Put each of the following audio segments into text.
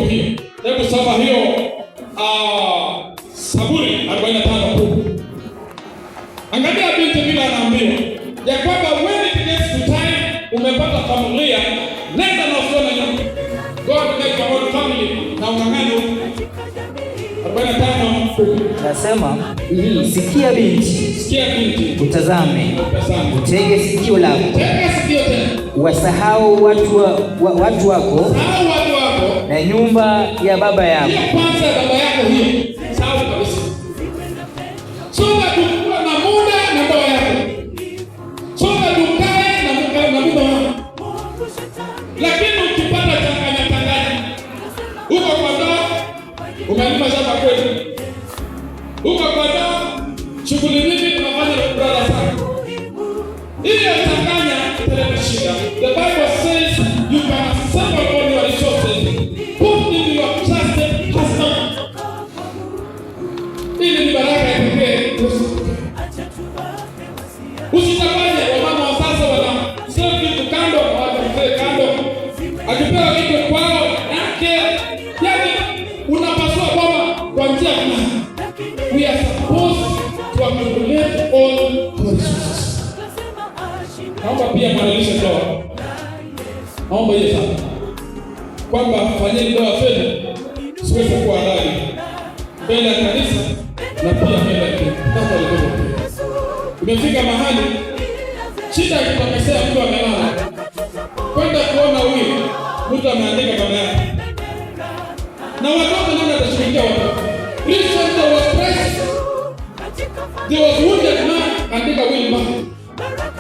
hiyo. Hebu soma hiyo Zaburi 45:10. Angalia binti vile anaambiwa ya kwamba when it gets to time umepata familia, nenda na usione nyuma. God make your own family na ungangano. 45:10. Nasema, sikia binti, utazame, utege sikio lako. Wasahau watu wako na nyumba ya baba yako. Hiyo kwanza baba yako hiyo. Sawa kabisa. Songa tukua na muda na baba yako. Songa tukae na muda wako. Lakini ukipata changanya. Uko kwa ndoa, umelima shamba kweli. Uko kwa ndoa, shughuli nyingi tunafanya na brother sana. Hiyo changanya italeta shida. The Bible says you can assemble all your resources. Put in your trusted husband. Ili ni baraka ya pekee. Usitafanye wamama wa sasa wana save kitu kando na watu mzee kando. Akipewa kitu kwao yake, yani unapaswa kwa njia fulani. We are supposed to accumulate all our resources. Naomba pia mwanalishe ndoa. Naomba hiyo sana. Kwamba fanyeni ndoa zenu siweze kuwa halali mbele ya kanisa na pia mbele ya Baba aliyepo. Umefika mahali shida ikitokea mtu amelala. Kwenda kuona huyu mtu ameandika baba yake. Na watoto nani atashirikia watoto? Recently there was crisis. There was wounded man andika will man.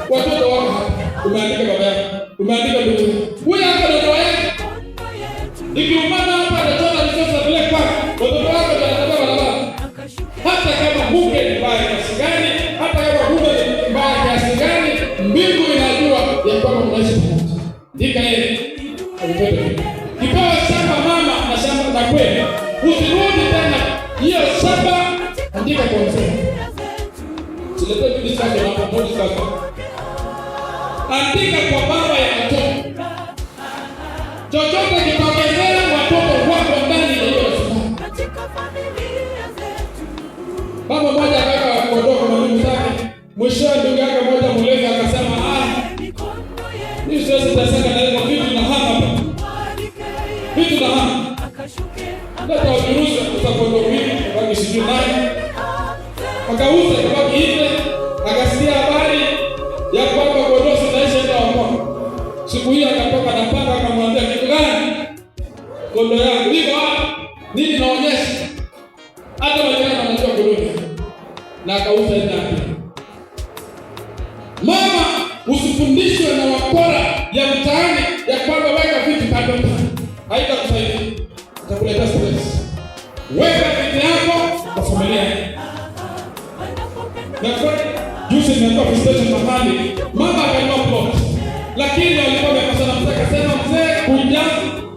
Watoto wako hapa. Umeandika baba yake. Umeandika ndugu. Huyu hapa ndio ndoa yake. Ikiumana hapa atatoka resources vile kwa watoto wako wanatoka barabara. Hata kama bunge ni mbaya kiasi gani, hata kama bunge ni mbaya kiasi gani, mbingu inajua ya kwamba mnaishi pamoja. Ndika yeye. Kipawa shamba mama na shamba la kweli. Usirudi tena hiyo shamba andika kwa mzee. Silete bibi sasa na pamoja sasa. Andika kwa baba ya mtoto. Chochote kitaongezea watoto wako ndani ya hiyo shamba. Baba mmoja akaka kuondoka na ndugu zake. Mwisho ndugu yake mmoja mlevi akasema ni sasa tasaka na hizo vitu na hapa. Vitu na hapa. Ndio uruhusa utakwenda vipi kwa kishiji naye. Akauza kwa kiite, akasikia habari ya kwamba Godosi naisha ndio hapo. Siku hiyo akatoka na paka akamwambia kitu gani? Kondo yangu iko wapi? Nini naonyesha? Hata wajana wanajua Godosi. Na akauza ndani. Mama, usifundishwe na wakora ya mtaani ya kwamba weka vitu kando. Haitakusaidia. Itakuleta stress. Weka vitu yako kwa familia yako. Na kwa juzi nimekuwa visitation mahali mama akanunua plot. Lakini alikuwa amekosana mzee akasema mzee kuja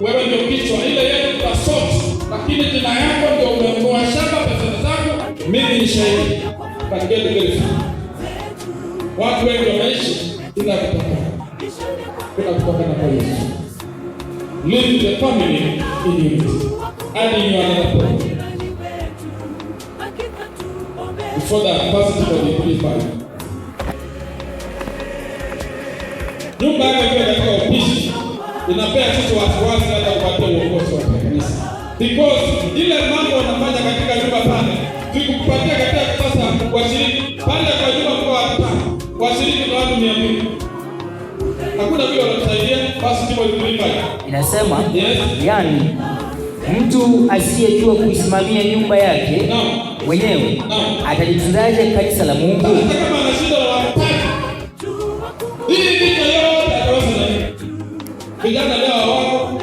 wewe ndio kichwa ile yetu kwa sort. Lakini jina yako ndio umenunua shamba pesa zako mimi ni shahidi. Katika ile watu wengi wanaishi bila kutoka. Kuna kutoka na kwa Yesu. Live the family in unity. And in your another point. Before that, positive of the purified. Nyumba yako ikiwa katika upishi, inapea sisi wasiwasi hata kupatia uongozi wa kanisa. Because ile mambo wanafanya katika nyumba pale, tukupatia katika sasa washiriki, pale kwa nyumba kwa watano, washiriki na watu 200. Hakuna vile wanatusaidia, positive of the purified. Inasema, yani mtu asiyejua kuisimamia nyumba yake mwenyewe atalitunzaje kanisa la Mungu? Kama anashinda wanapata. Hii vitu yote ataweza nini? Vijana leo wako,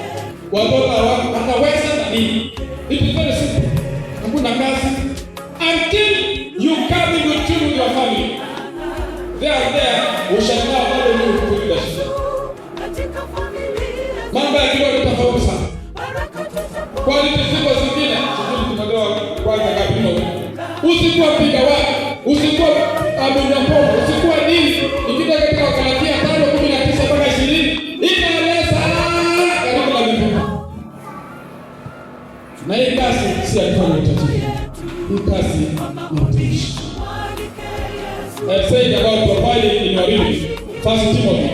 watoto wako, ataweza na nini? It is very simple. Hakuna kazi. Until you come in with your family. There, ushangaa bado ni kukulia shida. Mambo ya kiroho tofauti sana. Kwa nini siku zingine tunagawa kwanza kabisa? Usikuwa piga watu, usikuwa abunya pombe, usikuwa nini? Ikija katika Galatia 5:19 mpaka 20, inaeleza karibu na Biblia. si alifanya utajiri. Hii kazi ni utumishi. I said about providing in your living. 1 Timothy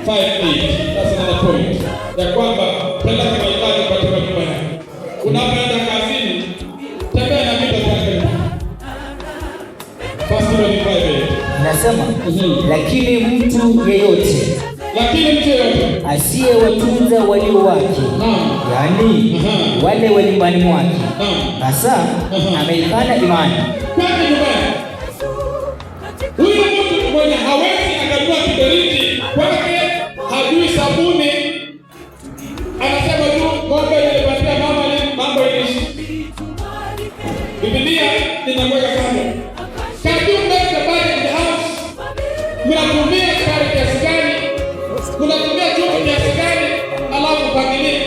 5:8. That's another point. Ya kwamba peleka mahitaji katika nyumba yako. Unapoenda kazini, tembea na vitu vyako. 1 Timothy 5:8. Nasema, lakini mtu yeyote asiyewatunza walio wake, yaani wale wa nyumbani mwake, hasa ameikana imani. Huyu mtu mwenye hawezi akanunua kiberiti kwake, hajui sabuni, anasema tu ng'ombe nilipatia mama ni mambo ilishi. Biblia inamweka kando. Can you make the body in the house? Mnatumia sukari kiasi gani? Mnatumia chumvi kiasi gani? Alafu pangilie.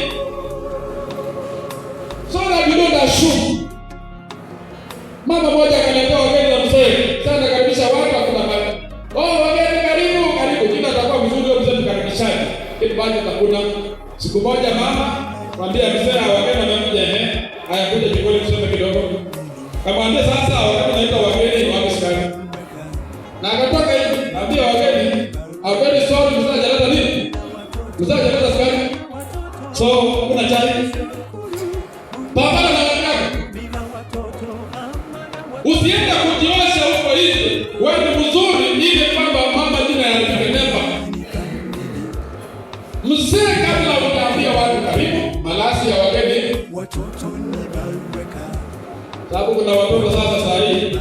So that you don't assume. Mama moja akaletea wageni na mzee. Sana karibisha watu akuna bali. Oh, wageni karibu, karibu. Jina atakuwa vizuri leo mzee tukaribishane. Ili bali tutakuna. Siku moja mama mwambie mzee wageni wamekuja haya kuja jikoni kusema kidogo. Kamwambia sasa wakati naita wageni wapi sukari. Na akatoka hivi, ambia wageni, "Very sorry mzee hajaleta nini? Mzee hajaleta sukari." So, kuna chai. Pambana na watu. Usiende kujiosha huko hivi. Wewe ni mzuri ile kwamba mama jina ya remember. Mzee kabla utaambia watu karibu, malasi ya wageni. Watoto ni baraka. Sababu kuna watoto sasa saa hii.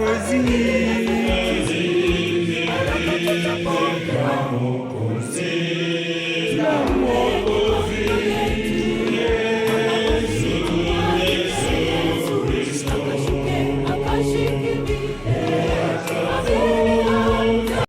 Kazi